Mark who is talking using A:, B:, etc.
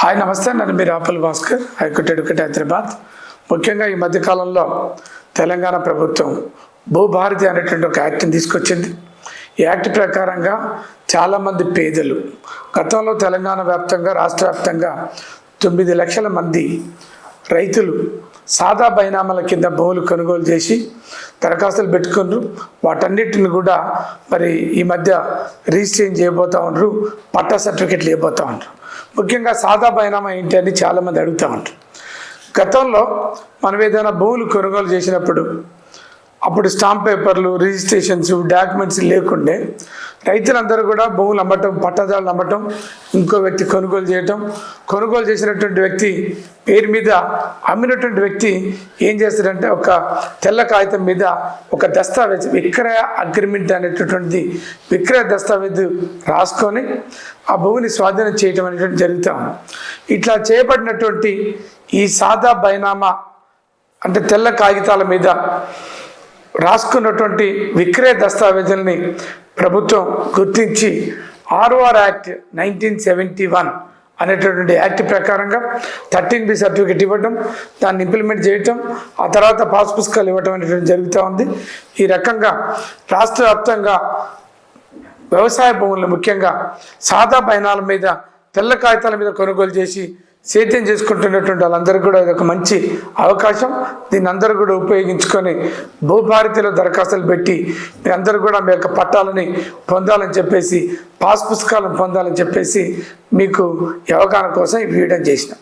A: Hi నమస్తే, నేను మీ రాపుల్ Bhaskar, high court advocate Hyderabad. ముఖ్యంగా ఈ మధ్యకాలంలో తెలంగాణ ప్రభుత్వం భూభారతి అనేటువంటి ఒక యాక్ట్ని తీసుకొచ్చింది. ఈ యాక్ట్ ప్రకారంగా చాలామంది పేదలు గతంలో తెలంగాణ వ్యాప్తంగా రాష్ట్ర వ్యాప్తంగా 9 లక్షల మంది రైతులు సాదా బైనామాల కింద భూములు కొనుగోలు చేసి దరఖాస్తులు పెట్టుకున్నారు. వాటన్నిటిని కూడా మరి ఈ మధ్య రిజిస్ట్రేషన్ చేయబోతూ ఉన్నారు, పట్టా సర్టిఫికెట్లు ఇవ్వబోతూ ఉన్నారు. ముఖ్యంగా సాదా బైనామా ఏంటి అని చాలామంది అడుగుతూ ఉంటారు. గతంలో మనం ఏదైనా భూములు కొనుగోలు చేసినప్పుడు అప్పుడు స్టాంప్ పేపర్లు, రిజిస్ట్రేషన్స్, డాక్యుమెంట్స్ లేకుండే రైతులందరూ కూడా భూములు అమ్మటం, పట్టాదారులు అమ్మటం, ఇంకో వ్యక్తి కొనుగోలు చేయటం, కొనుగోలు చేసినటువంటి వ్యక్తి పేరు మీద అమ్మినటువంటి వ్యక్తి ఏం చేస్తాడంటే ఒక తెల్ల కాగితం మీద ఒక దస్తావేజ్, విక్రయ అగ్రిమెంట్ అనేటటువంటి విక్రయ దస్తావేజ్ రాసుకొని ఆ భూమిని స్వాధీనం చేయటం అనేటువంటి జరుగుతాం. ఇట్లా చేయబడినటువంటి ఈ సాదా బైనామా అంటే తెల్ల కాగితాల మీద రాసుకున్నటువంటి విక్రయ దస్తావేజుల్ని ప్రభుత్వం గుర్తించి ఆర్ఓఆర్ యాక్ట్ 1971 అనేటటువంటి యాక్ట్ ప్రకారంగా 13B సర్టిఫికెట్ ఇవ్వడం, దాన్ని ఇంప్లిమెంట్ చేయటం, ఆ తర్వాత పాస్ పుస్తకాలు ఇవ్వటం అనేటువంటి జరుగుతూ ఉంది. ఈ రకంగా రాష్ట్ర వ్యాప్తంగా వ్యవసాయ భూములను ముఖ్యంగా సాదా బైనాల మీద తెల్ల కాగితాల మీద కొనుగోలు చేసి సేద్యం చేసుకుంటున్నటువంటి వాళ్ళందరికీ కూడా ఇది ఒక మంచి అవకాశం. దీన్ని అందరూ కూడా ఉపయోగించుకొని భూభారతిలో దరఖాస్తులు పెట్టి మీరందరూ కూడా మీ యొక్క పట్టాలని పొందాలని చెప్పేసి, పాస్ పుస్తకాలను పొందాలని చెప్పేసి మీకు అవగాహన కోసం ఈ వీడియో చేసిన.